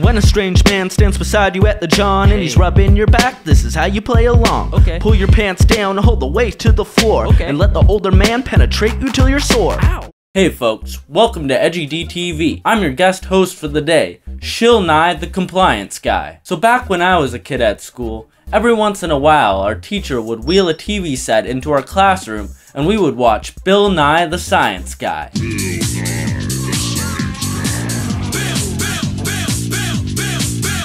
When a strange man stands beside you at the John and he's rubbing your back, this is how you play along. Pull your pants down and hold the weight to the floor, and let the older man penetrate you till you're sore. Ow. Hey folks, welcome to EdgyDtv. I'm your guest host for the day, Bill Nye the Compliance Guy. So back when I was a kid at school, every once in a while our teacher would wheel a TV set into our classroom and we would watch Bill Nye the Science Guy.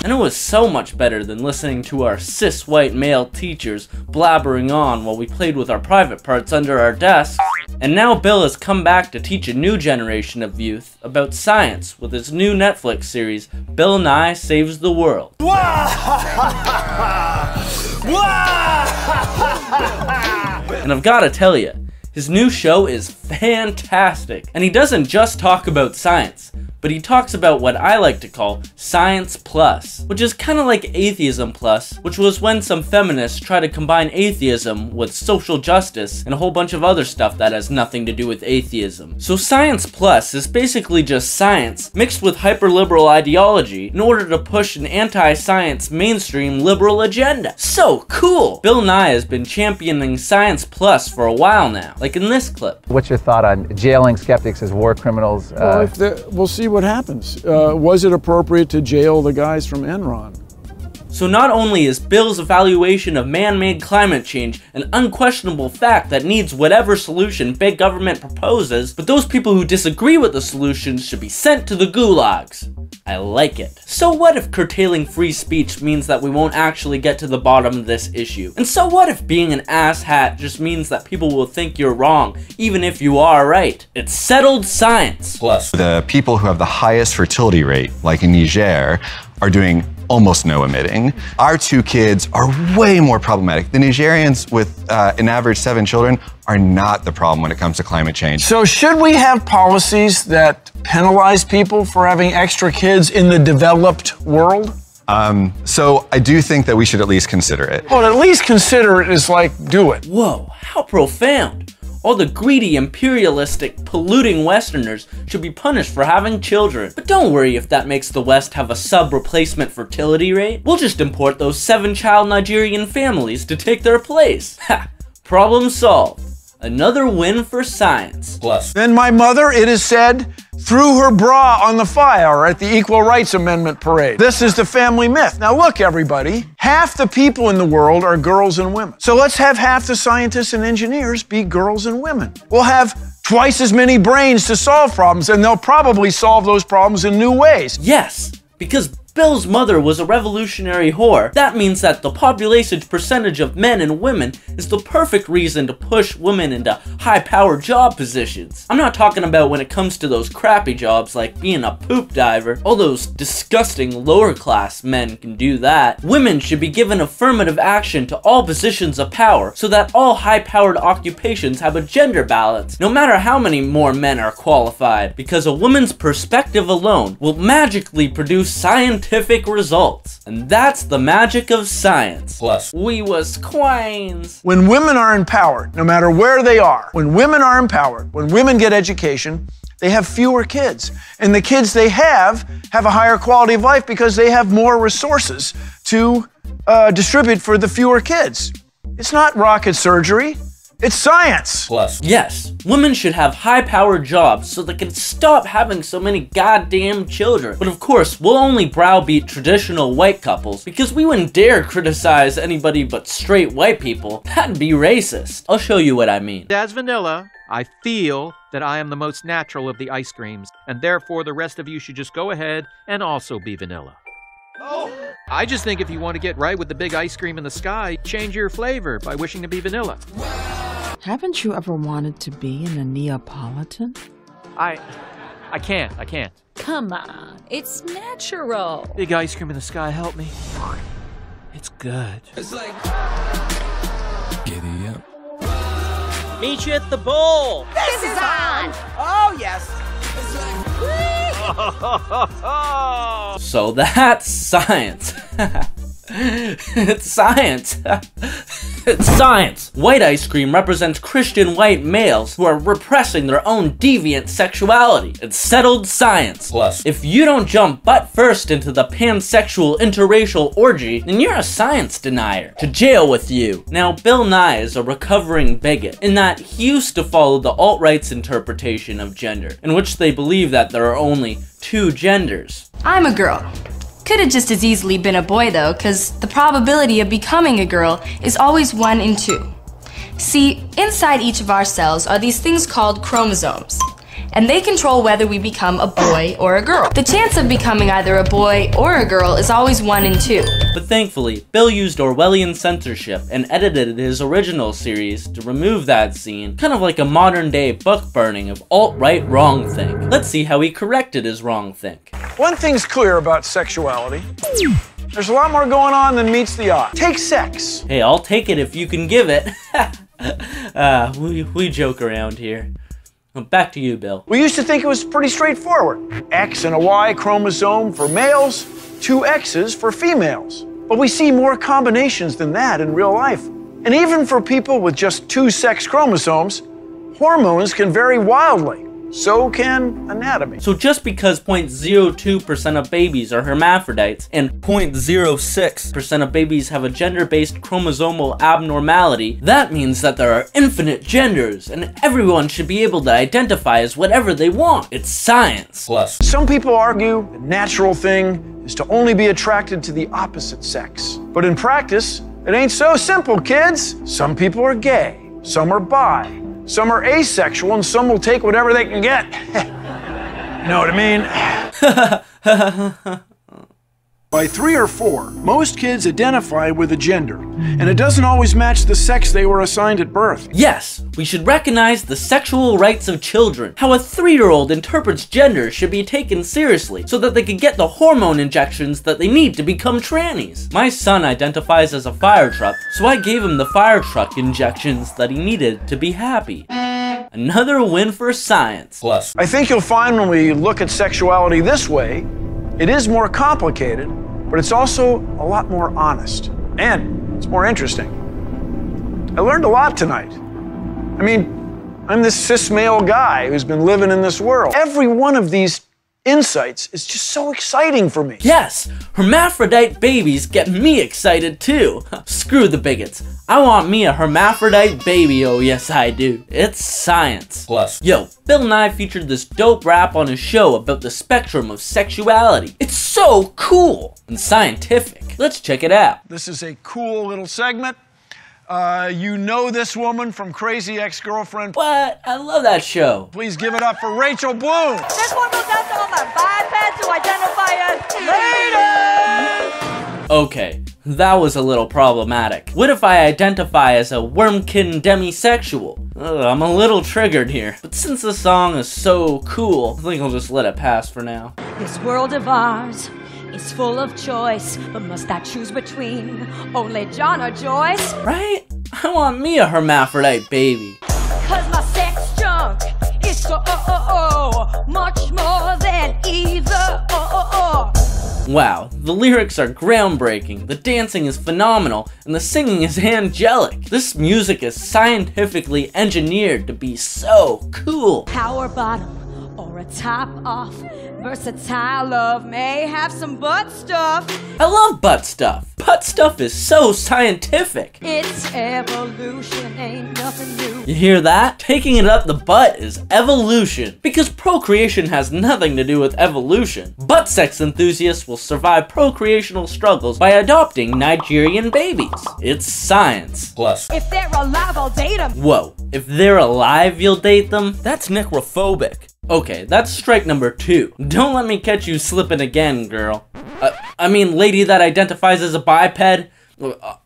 And it was so much better than listening to our cis white male teachers blabbering on while we played with our private parts under our desks. And now Bill has come back to teach a new generation of youth about science with his new Netflix series, Bill Nye Saves the World. And I've gotta tell you, his new show is fantastic. And he doesn't just talk about science, but he talks about what I like to call Science Plus, which is kind of like Atheism Plus, which was when some feminists try to combine atheism with social justice and a whole bunch of other stuff that has nothing to do with atheism. So Science Plus is basically just science mixed with hyper-liberal ideology in order to push an anti-science mainstream liberal agenda. So cool! Bill Nye has been championing Science Plus for a while now, like in this clip. What's your thought on jailing skeptics as war criminals? Well, we'll see what happens. Was it appropriate to jail the guys from Enron? So not only is Bill's evaluation of man-made climate change an unquestionable fact that needs whatever solution big government proposes, but those people who disagree with the solution should be sent to the gulags. I like it. So what if curtailing free speech means that we won't actually get to the bottom of this issue? And so what if being an asshat just means that people will think you're wrong, even if you are right? It's settled science. Plus, the people who have the highest fertility rate, like in Niger, are doing almost no emitting. Our two kids are way more problematic. The Nigerians with an average 7 children are not the problem when it comes to climate change. So should we have policies that penalize people for having extra kids in the developed world? So I do think that we should at least consider it. Well, at least consider it is like do it. Whoa, how profound. All the greedy, imperialistic, polluting Westerners should be punished for having children. But don't worry if that makes the West have a sub-replacement fertility rate. We'll just import those 7-child Nigerian families to take their place. Ha! Problem solved. Another win for science. Plus. Then my mother, it is said, threw her bra on the fire at the Equal Rights Amendment parade. This is the family myth. Now look, everybody, half the people in the world are girls and women. So let's have half the scientists and engineers be girls and women. We'll have twice as many brains to solve problems, and they'll probably solve those problems in new ways. Yes, because Bill's mother was a revolutionary whore. That means that the population percentage of men and women is the perfect reason to push women into high-powered job positions. I'm not talking about when it comes to those crappy jobs like being a poop diver. All those disgusting lower-class men can do that. Women should be given affirmative action to all positions of power so that all high-powered occupations have a gender balance, no matter how many more men are qualified, because a woman's perspective alone will magically produce scientific results. And that's the magic of science. Plus. We was queens. When women are empowered, no matter where they are, when women are empowered, when women get education, they have fewer kids. And the kids they have a higher quality of life because they have more resources to distribute for the fewer kids. It's not rocket surgery. It's science! Plus. Yes, women should have high-powered jobs so they can stop having so many goddamn children. But of course, we'll only browbeat traditional white couples because we wouldn't dare criticize anybody but straight white people. That'd be racist. I'll show you what I mean. As vanilla, I feel that I am the most natural of the ice creams, and therefore the rest of you should just go ahead and also be vanilla. Oh. I just think if you want to get right with the big ice cream in the sky, change your flavor by wishing to be vanilla. Haven't you ever wanted to be in a Neapolitan? I can't. Come on, it's natural. Big ice cream in the sky, help me. It's good. It's like, giddy up. Meet you at the bowl. This is on! Oh, yes. It's like, So that's science. It's science. It's science. White ice cream represents Christian white males who are repressing their own deviant sexuality. It's settled science. Plus, if you don't jump butt first into the pansexual interracial orgy, then you're a science denier. To jail with you. Now, Bill Nye is a recovering bigot in that he used to follow the alt-right's interpretation of gender, in which they believe that there are only two genders. I'm a girl. Could have just as easily been a boy though, because the probability of becoming a girl is always 1 in 2. See, inside each of our cells are these things called chromosomes, and they control whether we become a boy or a girl. The chance of becoming either a boy or a girl is always 1 in 2. But thankfully, Bill used Orwellian censorship and edited his original series to remove that scene, kind of like a modern day book burning of alt-right wrongthink. Let's see how he corrected his wrongthink. One thing's clear about sexuality. There's a lot more going on than meets the eye. Take sex. Hey, I'll take it if you can give it. We joke around here. Back to you, Bill. We used to think it was pretty straightforward. X and a Y chromosome for males, 2 X's for females. But we see more combinations than that in real life. And even for people with just 2 sex chromosomes, hormones can vary wildly. So can anatomy. So just because 0.02% of babies are hermaphrodites and 0.06% of babies have a gender-based chromosomal abnormality, that means that there are infinite genders and everyone should be able to identify as whatever they want. It's science. Plus, some people argue the natural thing is to only be attracted to the opposite sex. But in practice, it ain't so simple, kids. Some people are gay, some are bi, some are asexual, and some will take whatever they can get. You know what I mean? By 3 or 4, most kids identify with a gender, and it doesn't always match the sex they were assigned at birth. Yes, we should recognize the sexual rights of children. How a 3-year-old interprets gender should be taken seriously so that they can get the hormone injections that they need to become trannies. My son identifies as a fire truck, so I gave him the fire truck injections that he needed to be happy. Another win for science. Plus, I think you'll find when we look at sexuality this way, it is more complicated, but it's also a lot more honest, and it's more interesting. I learned a lot tonight. I mean, I'm this cis male guy who's been living in this world. Every one of these insights is just so exciting for me. Yes, hermaphrodite babies get me excited too. Screw the bigots. I want me a hermaphrodite baby, oh yes I do. It's science. Plus, yo, Bill Nye featured this dope rap on his show about the spectrum of sexuality. It's so cool and scientific. Let's check it out. This is a cool little segment. You know this woman from Crazy Ex-Girlfriend. What? I love that show. Please give it up for Rachel Bloom. This one goes out to all my bipeds who identify as ladies. Okay, that was a little problematic. What if I identify as a wormkin demisexual? I'm a little triggered here. But since the song is so cool, I think I'll just let it pass for now. This world of ours is full of choice, but must I choose between only John or Joyce? Right? I want me a hermaphrodite baby. Cause my sex junk is so much more than either or. Wow, the lyrics are groundbreaking, the dancing is phenomenal, and the singing is angelic. This music is scientifically engineered to be so cool. Power bottom or a top off. Versatile love may have some butt stuff. I love butt stuff. Butt stuff is so scientific. It's evolution, ain't nothing new. You hear that? Taking it up the butt is evolution. Because procreation has nothing to do with evolution. Butt sex enthusiasts will survive procreational struggles by adopting Nigerian babies. It's science. Plus, if they're alive, I'll date them. Whoa, if they're alive, you'll date them? That's necrophobic. Okay, that's strike number 2. Don't let me catch you slipping again, girl. I mean, lady that identifies as a biped.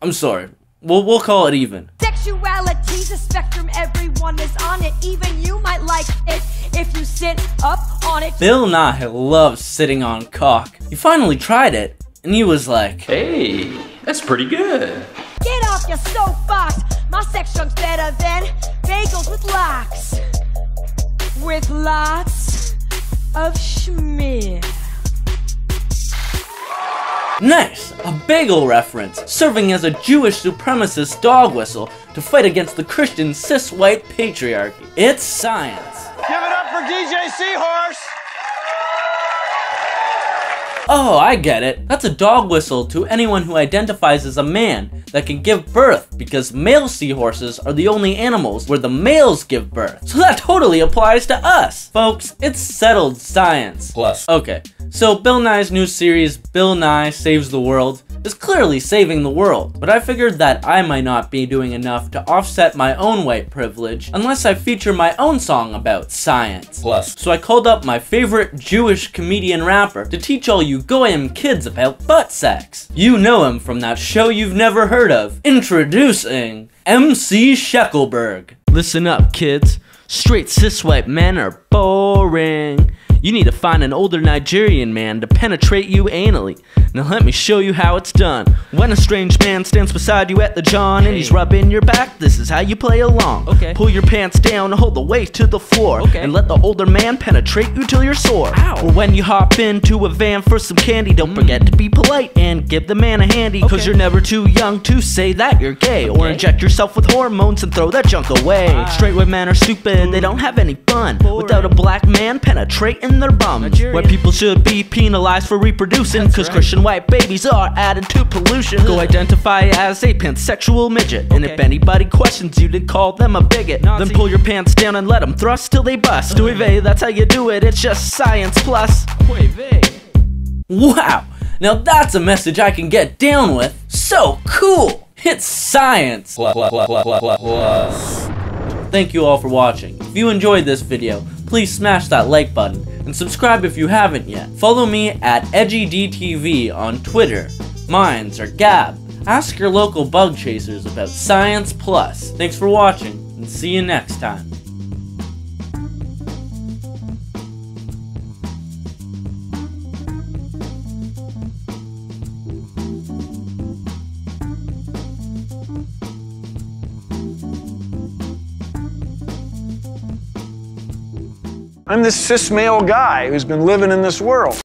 I'm sorry. We'll call it even. Sexuality's a spectrum, everyone is on it. Even you might like it if you sit up on it. Bill Nye loves sitting on cock. He finally tried it, and he was like, hey, that's pretty good. Get off your soapbox. My sex junk's better than bagels with locks. With lots of schmear. Nice! A bagel reference, serving as a Jewish supremacist dog whistle to fight against the Christian cis-white patriarchy. It's science. Give it up for DJ Seahorse! Oh, I get it. That's a dog whistle to anyone who identifies as a man that can give birth, because male seahorses are the only animals where the males give birth. So that totally applies to us. Folks, it's settled science. Plus. Okay, so Bill Nye's new series, Bill Nye Saves the World, is clearly saving the world, but I figured that I might not be doing enough to offset my own white privilege unless I feature my own song about science. Plus. So I called up my favorite Jewish comedian rapper to teach all you goyim kids about butt sex. You know him from that show you've never heard of. Introducing MC Sheckelberg. Listen up, kids. Straight cis-white men are boring. You need to find an older Nigerian man to penetrate you anally. Now let me show you how it's done. When a strange man stands beside you at the john and he's rubbing your back, this is how you play along. Okay. Pull your pants down, hold the weight to the floor, and let the older man penetrate you till you're sore. Ow. Or when you hop into a van for some candy, don't forget to be polite and give the man a handy, cause you're never too young to say that you're gay, or inject yourself with hormones and throw that junk away. Straight white men are stupid, they don't have any fun without a black man penetrating their bums. Where people should be penalized for reproducing, cause Christian white babies are added to pollution. Go identify as a pansexual midget, and if anybody questions you, then call them a bigot. Then pull your pants down and let them thrust till they bust. Oy vey, that's how you do it, it's just science plus. Oy vey. Wow, now that's a message I can get down with. So cool! It's science! Plus. Thank you all for watching. If you enjoyed this video, please smash that like button and subscribe if you haven't yet. Follow me at EdgyDtv on Twitter, Minds, or Gab. Ask your local bug chasers about Science Plus. Thanks for watching, and see you next time. I'm this cis male guy who's been living in this world.